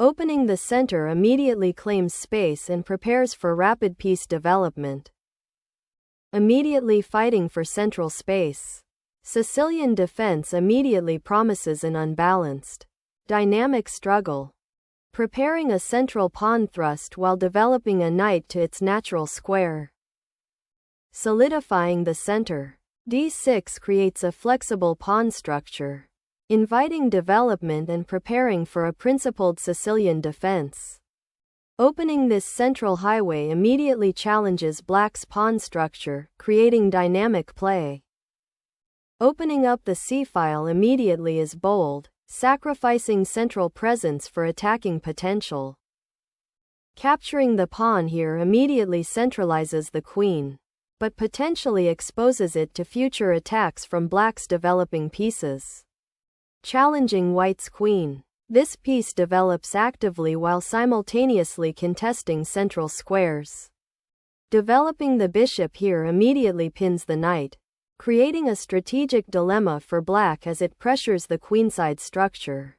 Opening the center immediately claims space and prepares for rapid piece development. Immediately fighting for central space. Sicilian defense immediately promises an unbalanced, dynamic struggle. Preparing a central pawn thrust while developing a knight to its natural square. Solidifying the center. d6 creates a flexible pawn structure, inviting development and preparing for a principled Sicilian defense. Opening this central highway immediately challenges black's pawn structure, creating dynamic play. Opening up the c-file immediately is bold, sacrificing central presence for attacking potential. Capturing the pawn here immediately centralizes the queen, but potentially exposes it to future attacks from black's developing pieces. Challenging white's queen. This piece develops actively while simultaneously contesting central squares. Developing the bishop here immediately pins the knight, creating a strategic dilemma for black as it pressures the queenside structure.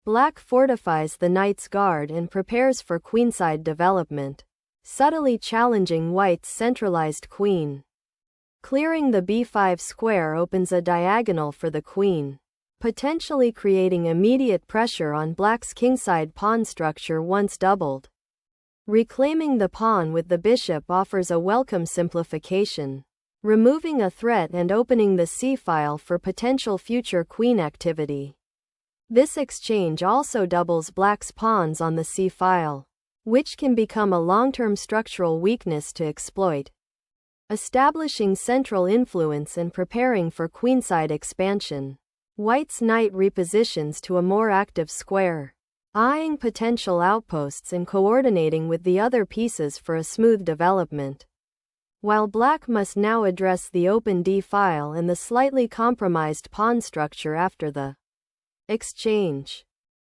Black fortifies the knight's guard and prepares for queenside development, subtly challenging white's centralized queen. Clearing the b5 square opens a diagonal for the queen, potentially creating immediate pressure on black's kingside pawn structure once doubled. Reclaiming the pawn with the bishop offers a welcome simplification, removing a threat and opening the c-file for potential future queen activity. This exchange also doubles black's pawns on the c-file, which can become a long-term structural weakness to exploit. Establishing central influence and preparing for queenside expansion. White's knight repositions to a more active square, eyeing potential outposts and coordinating with the other pieces for a smooth development. While black must now address the open d-file and the slightly compromised pawn structure after the exchange.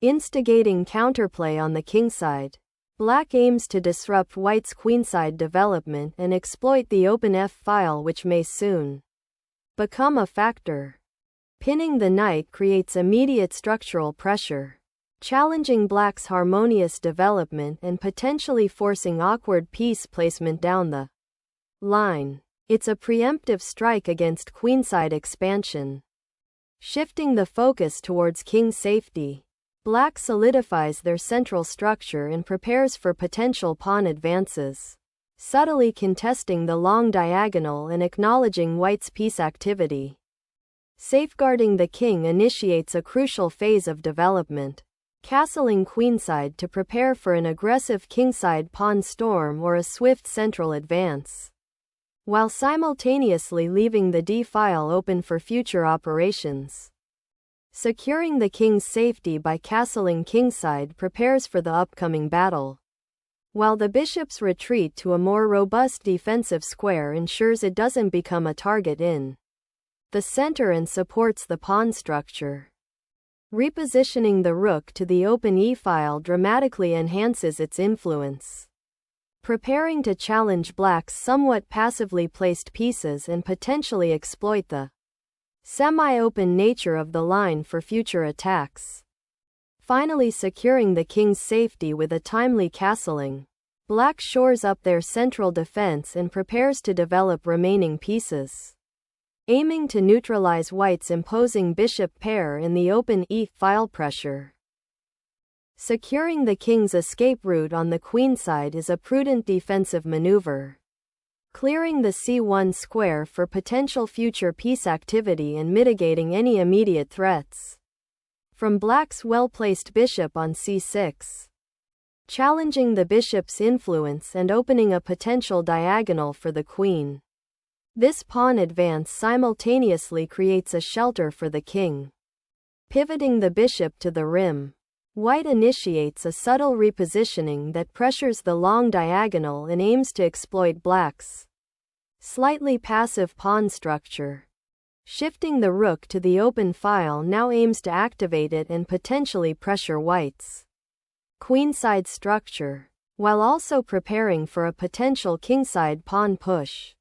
Instigating counterplay on the kingside. Black aims to disrupt white's queenside development and exploit the open f-file, which may soon become a factor. Pinning the knight creates immediate structural pressure, challenging black's harmonious development and potentially forcing awkward piece placement down the line. It's a preemptive strike against queenside expansion. Shifting the focus towards king safety. Black solidifies their central structure and prepares for potential pawn advances, subtly contesting the long diagonal and acknowledging white's piece activity. Safeguarding the king initiates a crucial phase of development, castling queenside to prepare for an aggressive kingside pawn storm or a swift central advance, while simultaneously leaving the d-file open for future operations. Securing the king's safety by castling kingside prepares for the upcoming battle, while the bishop's retreat to a more robust defensive square ensures it doesn't become a target in the center and supports the pawn structure. Repositioning the rook to the open e-file dramatically enhances its influence, preparing to challenge black's somewhat passively placed pieces and potentially exploit the semi-open nature of the line for future attacks. Finally, securing the king's safety with a timely castling. Black shores up their central defense and prepares to develop remaining pieces, aiming to neutralize white's imposing bishop pair in the open e-file pressure. Securing the king's escape route on the queenside is a prudent defensive maneuver, clearing the c1 square for potential future piece activity and mitigating any immediate threats from black's well-placed bishop on c6. Challenging the bishop's influence and opening a potential diagonal for the queen. This pawn advance simultaneously creates a shelter for the king. Pivoting the bishop to the rim. White initiates a subtle repositioning that pressures the long diagonal and aims to exploit black's slightly passive pawn structure. Shifting the rook to the open file now aims to activate it and potentially pressure white's queenside structure, while also preparing for a potential kingside pawn push.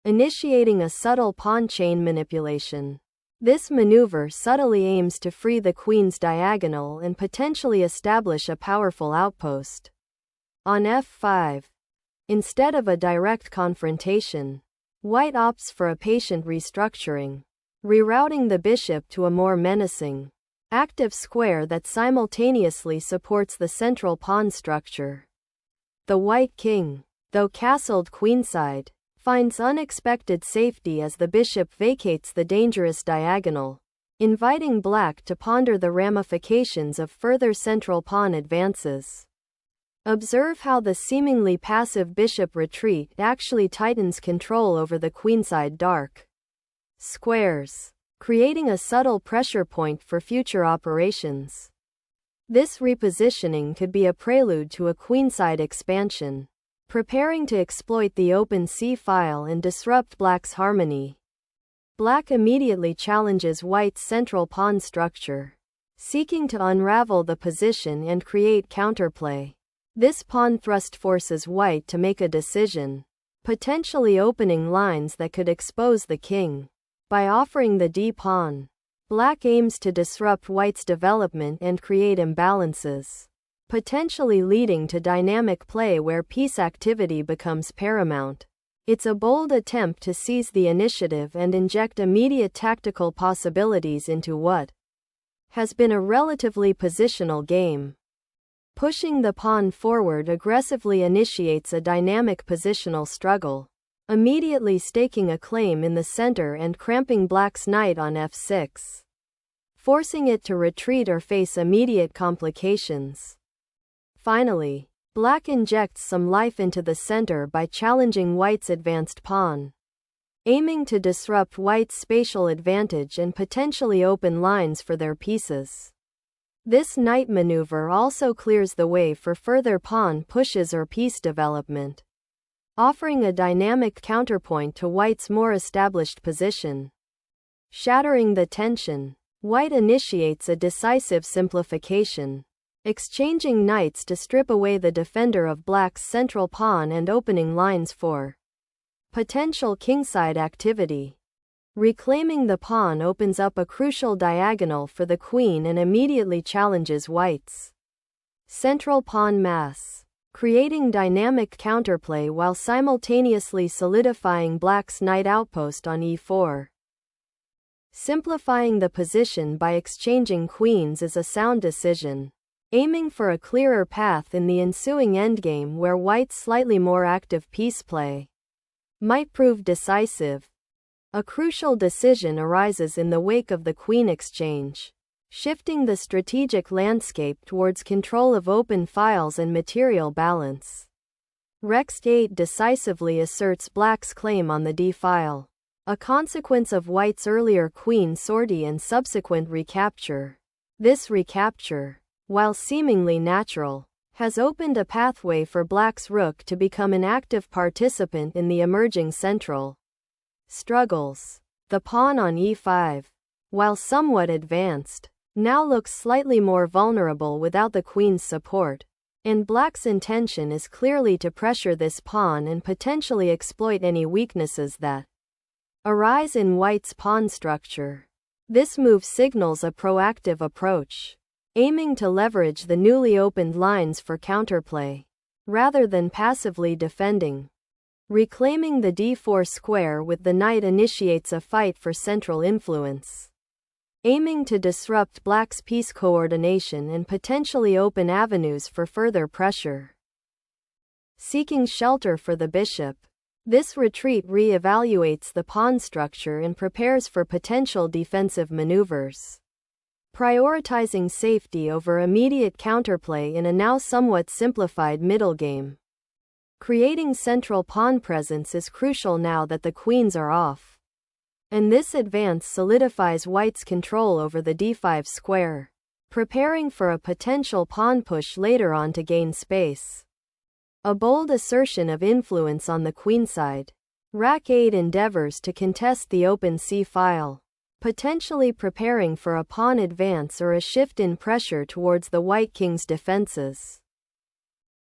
Initiating a subtle pawn chain manipulation. This maneuver subtly aims to free the queen's diagonal and potentially establish a powerful outpost. On f5, instead of a direct confrontation, white opts for a patient restructuring, rerouting the bishop to a more menacing, active square that simultaneously supports the central pawn structure. The white king, though castled queenside, finds unexpected safety as the bishop vacates the dangerous diagonal, inviting black to ponder the ramifications of further central pawn advances. Observe how the seemingly passive bishop retreat actually tightens control over the queenside dark squares, creating a subtle pressure point for future operations. This repositioning could be a prelude to a queenside expansion, preparing to exploit the open c-file and disrupt black's harmony. Black immediately challenges white's central pawn structure, seeking to unravel the position and create counterplay. This pawn thrust forces white to make a decision, potentially opening lines that could expose the king. By offering the d-pawn, black aims to disrupt white's development and create imbalances, potentially leading to dynamic play where piece activity becomes paramount. It's a bold attempt to seize the initiative and inject immediate tactical possibilities into what has been a relatively positional game. Pushing the pawn forward aggressively initiates a dynamic positional struggle, immediately staking a claim in the center and cramping black's knight on f6, forcing it to retreat or face immediate complications. Finally, black injects some life into the center by challenging white's advanced pawn, aiming to disrupt white's spatial advantage and potentially open lines for their pieces. This knight maneuver also clears the way for further pawn pushes or piece development, offering a dynamic counterpoint to white's more established position. Shattering the tension, white initiates a decisive simplification, exchanging knights to strip away the defender of black's central pawn and opening lines for potential kingside activity. Reclaiming the pawn opens up a crucial diagonal for the queen and immediately challenges white's central pawn mass, creating dynamic counterplay while simultaneously solidifying black's knight outpost on e4. Simplifying the position by exchanging queens is a sound decision, aiming for a clearer path in the ensuing endgame where white's slightly more active piece play might prove decisive. A crucial decision arises in the wake of the queen exchange, shifting the strategic landscape towards control of open files and material balance. Rex 8 decisively asserts black's claim on the d-file, a consequence of white's earlier queen sortie and subsequent recapture. This recapture, while seemingly natural, has opened a pathway for black's rook to become an active participant in the emerging central struggles. The pawn on e5, while somewhat advanced, now looks slightly more vulnerable without the queen's support, and black's intention is clearly to pressure this pawn and potentially exploit any weaknesses that arise in white's pawn structure. This move signals a proactive approach, aiming to leverage the newly opened lines for counterplay, rather than passively defending. Reclaiming the d4 square with the knight initiates a fight for central influence, aiming to disrupt black's piece coordination and potentially open avenues for further pressure. Seeking shelter for the bishop, this retreat re-evaluates the pawn structure and prepares for potential defensive maneuvers, prioritizing safety over immediate counterplay in a now somewhat simplified middle game. Creating central pawn presence is crucial now that the queens are off, and this advance solidifies white's control over the d5 square, preparing for a potential pawn push later on to gain space. A bold assertion of influence on the queenside. Rack 8 endeavors to contest the open c-file, potentially preparing for a pawn advance or a shift in pressure towards the white king's defenses.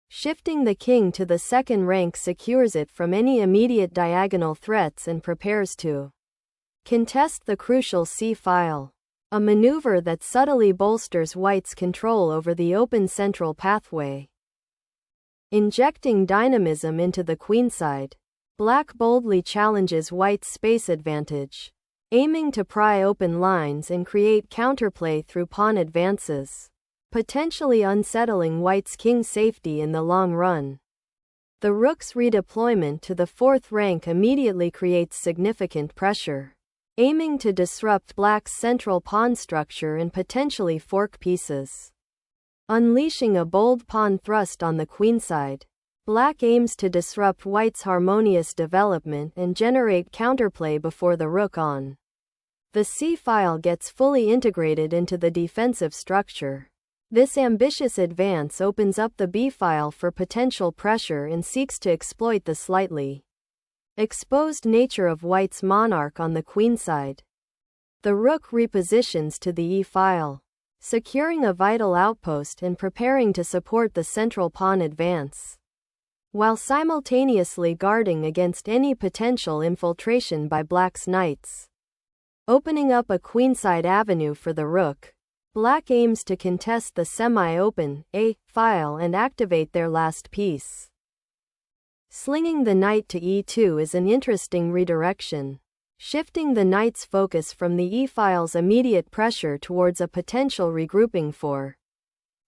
Shifting the king to the second rank secures it from any immediate diagonal threats and prepares to Contest the crucial c-file. A maneuver that subtly bolsters white's control over the open central pathway. Injecting dynamism into the queenside, black boldly challenges white's space advantage, aiming to pry open lines and create counterplay through pawn advances, potentially unsettling white's king safety in the long run. The rook's redeployment to the fourth rank immediately creates significant pressure, aiming to disrupt black's central pawn structure and potentially fork pieces. Unleashing a bold pawn thrust on the queenside, black aims to disrupt white's harmonious development and generate counterplay before the rook on. The c-file gets fully integrated into the defensive structure. This ambitious advance opens up the b-file for potential pressure and seeks to exploit the slightly exposed nature of white's monarch on the queenside. The rook repositions to the e-file, securing a vital outpost and preparing to support the central pawn advance, while simultaneously guarding against any potential infiltration by black's knights. Opening up a queenside avenue for the rook, black aims to contest the semi-open a-file and activate their last piece. Slinging the knight to e2 is an interesting redirection, shifting the knight's focus from the e-file's immediate pressure towards a potential regrouping for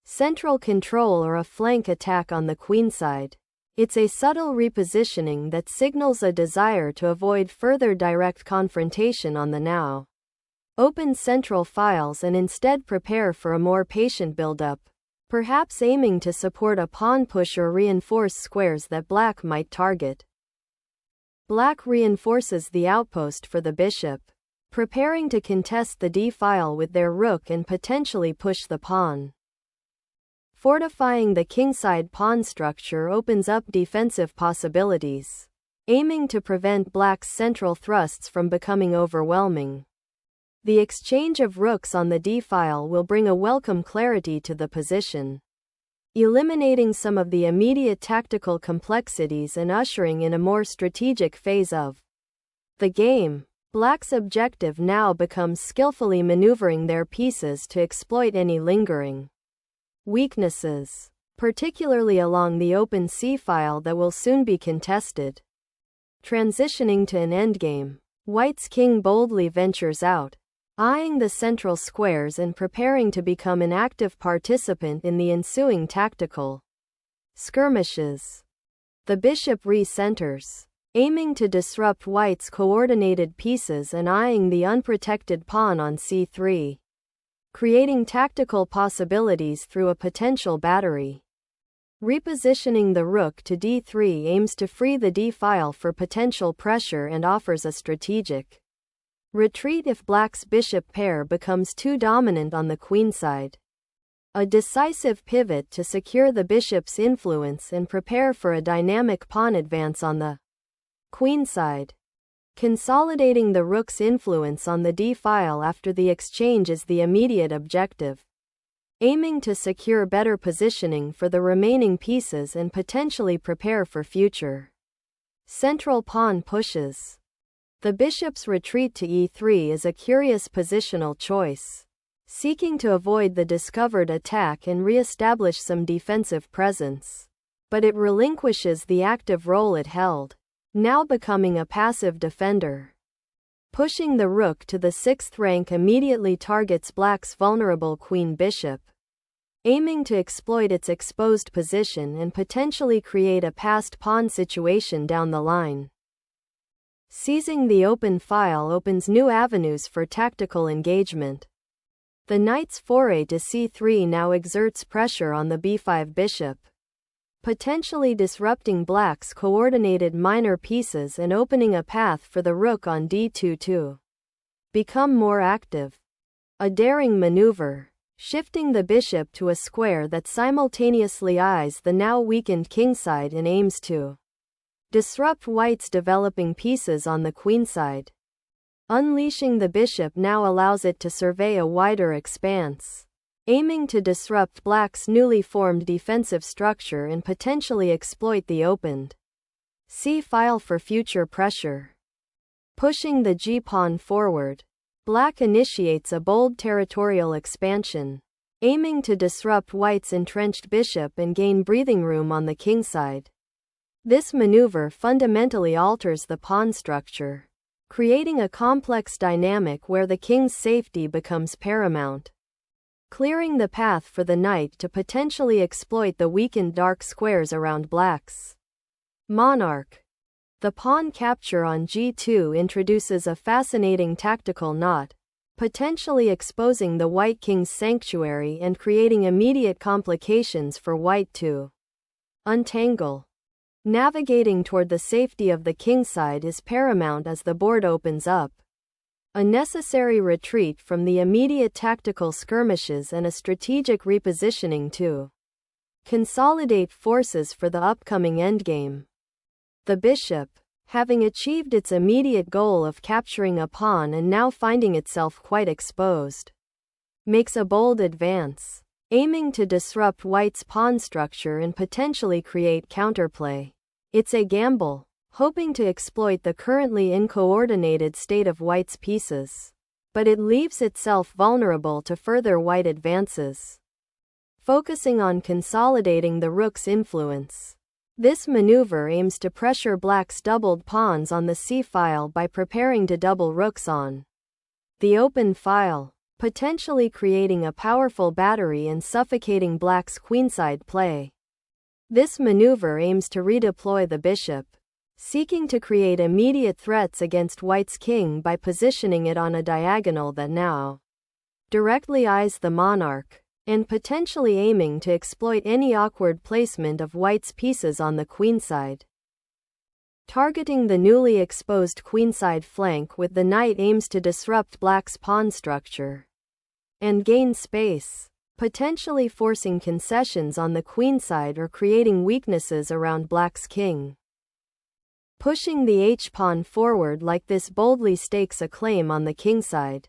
central control or a flank attack on the queenside. It's a subtle repositioning that signals a desire to avoid further direct confrontation on the now open central files and instead prepare for a more patient build-up, perhaps aiming to support a pawn push or reinforce squares that black might target. Black reinforces the outpost for the bishop, preparing to contest the d-file with their rook and potentially push the pawn. Fortifying the kingside pawn structure opens up defensive possibilities, aiming to prevent black's central thrusts from becoming overwhelming. The exchange of rooks on the d-file will bring a welcome clarity to the position, eliminating some of the immediate tactical complexities and ushering in a more strategic phase of the game. Black's objective now becomes skillfully maneuvering their pieces to exploit any lingering weaknesses, particularly along the open c-file that will soon be contested. Transitioning to an endgame, white's king boldly ventures out, eyeing the central squares and preparing to become an active participant in the ensuing tactical skirmishes. The bishop re-centers, aiming to disrupt white's coordinated pieces and eyeing the unprotected pawn on c3, creating tactical possibilities through a potential battery. Repositioning the rook to d3 aims to free the d-file for potential pressure and offers a strategic retreat if black's bishop pair becomes too dominant on the queenside. A decisive pivot to secure the bishop's influence and prepare for a dynamic pawn advance on the queenside. Consolidating the rook's influence on the d-file after the exchange is the immediate objective, aiming to secure better positioning for the remaining pieces and potentially prepare for future central pawn pushes. The bishop's retreat to e3 is a curious positional choice, seeking to avoid the discovered attack and re-establish some defensive presence, but it relinquishes the active role it held, now becoming a passive defender. Pushing the rook to the sixth rank immediately targets black's vulnerable queen-bishop, aiming to exploit its exposed position and potentially create a passed pawn situation down the line. Seizing the open file opens new avenues for tactical engagement. The knight's foray to c3 now exerts pressure on the b5 bishop, potentially disrupting black's coordinated minor pieces and opening a path for the rook on d2 to become more active. A daring maneuver, shifting the bishop to a square that simultaneously eyes the now weakened kingside and aims to disrupt white's developing pieces on the queenside. Unleashing the bishop now allows it to survey a wider expanse, aiming to disrupt black's newly formed defensive structure and potentially exploit the opened c-file for future pressure. Pushing the g-pawn forward, black initiates a bold territorial expansion, aiming to disrupt white's entrenched bishop and gain breathing room on the kingside. This maneuver fundamentally alters the pawn structure, creating a complex dynamic where the king's safety becomes paramount, clearing the path for the knight to potentially exploit the weakened dark squares around black's monarch. The pawn capture on g2 introduces a fascinating tactical knot, potentially exposing the white king's sanctuary and creating immediate complications for white to untangle. Navigating toward the safety of the kingside is paramount as the board opens up. A necessary retreat from the immediate tactical skirmishes and a strategic repositioning to consolidate forces for the upcoming endgame. The bishop, having achieved its immediate goal of capturing a pawn and now finding itself quite exposed, makes a bold advance, aiming to disrupt white's pawn structure and potentially create counterplay. It's a gamble, hoping to exploit the currently uncoordinated state of white's pieces, but it leaves itself vulnerable to further white advances. Focusing on consolidating the rook's influence, this maneuver aims to pressure black's doubled pawns on the c-file by preparing to double rooks on the open file, potentially creating a powerful battery and suffocating black's queenside play. This maneuver aims to redeploy the bishop, seeking to create immediate threats against white's king by positioning it on a diagonal that now directly eyes the monarch, and potentially aiming to exploit any awkward placement of white's pieces on the queenside. Targeting the newly exposed queenside flank with the knight aims to disrupt black's pawn structure and gain space, potentially forcing concessions on the queenside or creating weaknesses around black's king. Pushing the h-pawn forward like this boldly stakes a claim on the kingside,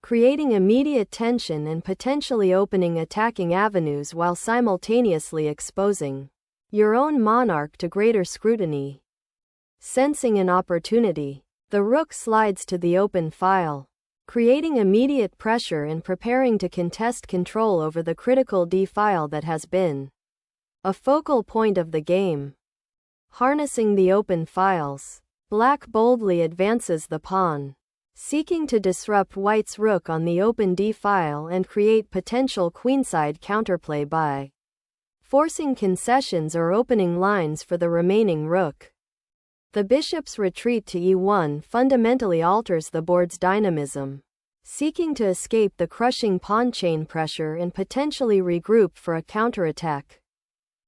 creating immediate tension and potentially opening attacking avenues while simultaneously exposing your own monarch to greater scrutiny. Sensing an opportunity, the rook slides to the open file, creating immediate pressure and preparing to contest control over the critical d-file that has been a focal point of the game. Harnessing the open files, black boldly advances the pawn, seeking to disrupt white's rook on the open d-file and create potential queenside counterplay by forcing concessions or opening lines for the remaining rook. The bishop's retreat to e1 fundamentally alters the board's dynamism, seeking to escape the crushing pawn chain pressure and potentially regroup for a counterattack,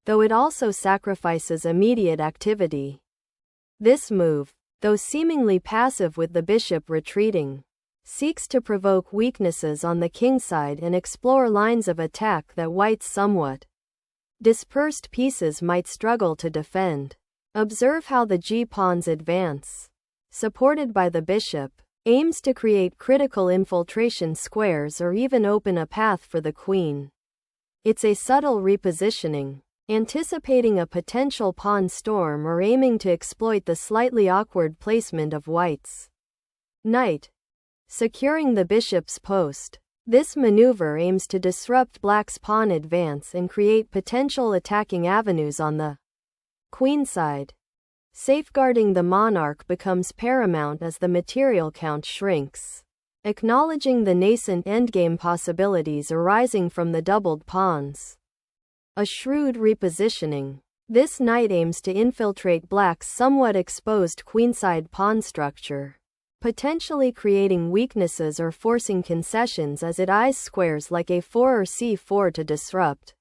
though it also sacrifices immediate activity. This move, though seemingly passive with the bishop retreating, seeks to provoke weaknesses on the kingside and explore lines of attack that white's somewhat dispersed pieces might struggle to defend. Observe how the g-pawn's advance, supported by the bishop, aims to create critical infiltration squares or even open a path for the queen. It's a subtle repositioning, anticipating a potential pawn storm or aiming to exploit the slightly awkward placement of white's knight. Securing the bishop's post, this maneuver aims to disrupt black's pawn advance and create potential attacking avenues on the queenside. Safeguarding the monarch becomes paramount as the material count shrinks, acknowledging the nascent endgame possibilities arising from the doubled pawns. A shrewd repositioning. This knight aims to infiltrate black's somewhat exposed queenside pawn structure, potentially creating weaknesses or forcing concessions as it eyes squares like a4 or c4 to disrupt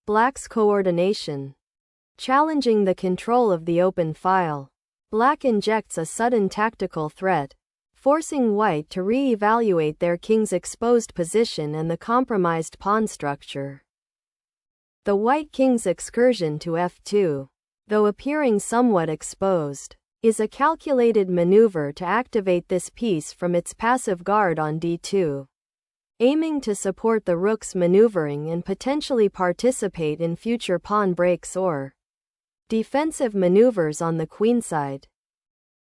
black's coordination. Challenging the control of the open file, black injects a sudden tactical threat, forcing white to re-evaluate their king's exposed position and the compromised pawn structure. The white king's excursion to f2, though appearing somewhat exposed, is a calculated maneuver to activate this piece from its passive guard on d2, aiming to support the rook's maneuvering and potentially participate in future pawn breaks or defensive maneuvers on the queenside.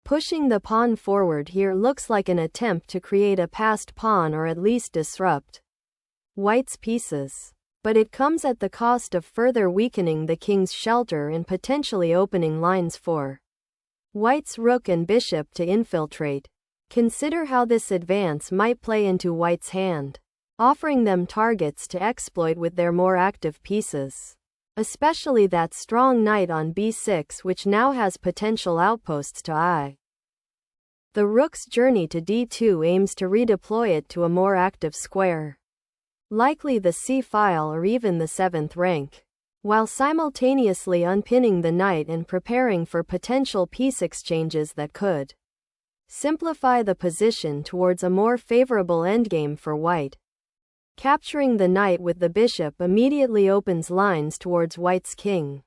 Pushing the pawn forward here looks like an attempt to create a passed pawn or at least disrupt white's pieces. But it comes at the cost of further weakening the king's shelter and potentially opening lines for white's rook and bishop to infiltrate. Consider how this advance might play into white's hand, offering them targets to exploit with their more active pieces. Especially that strong knight on b6, which now has potential outposts to eye. The rook's journey to d2 aims to redeploy it to a more active square, likely the c file or even the 7th rank, while simultaneously unpinning the knight and preparing for potential piece exchanges that could simplify the position towards a more favorable endgame for white. Capturing the knight with the bishop immediately opens lines towards white's king,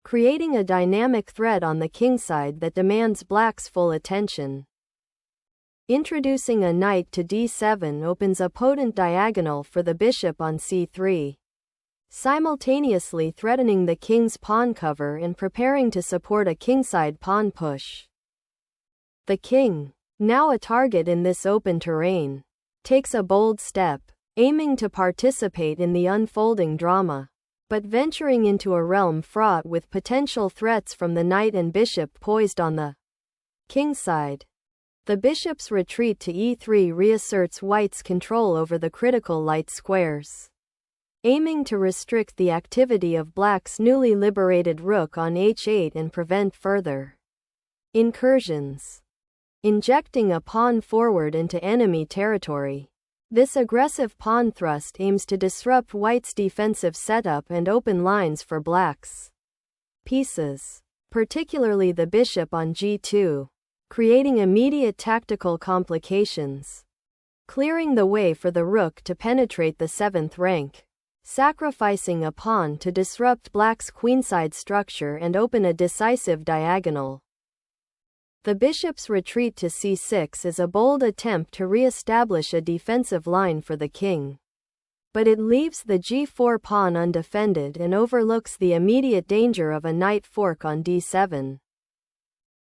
creating a dynamic threat on the kingside that demands black's full attention. Introducing a knight to d7 opens a potent diagonal for the bishop on c3, simultaneously threatening the king's pawn cover and preparing to support a kingside pawn push. The king, now a target in this open terrain, takes a bold step, aiming to participate in the unfolding drama, but venturing into a realm fraught with potential threats from the knight and bishop poised on the kingside. The bishop's retreat to e3 reasserts white's control over the critical light squares, aiming to restrict the activity of black's newly liberated rook on h8 and prevent further incursions. Injecting a pawn forward into enemy territory. This aggressive pawn thrust aims to disrupt white's defensive setup and open lines for black's pieces, particularly the bishop on g2, creating immediate tactical complications. Clearing the way for the rook to penetrate the 7th rank, sacrificing a pawn to disrupt black's queenside structure and open a decisive diagonal. The bishop's retreat to c6 is a bold attempt to re-establish a defensive line for the king. But it leaves the g4 pawn undefended and overlooks the immediate danger of a knight fork on d7.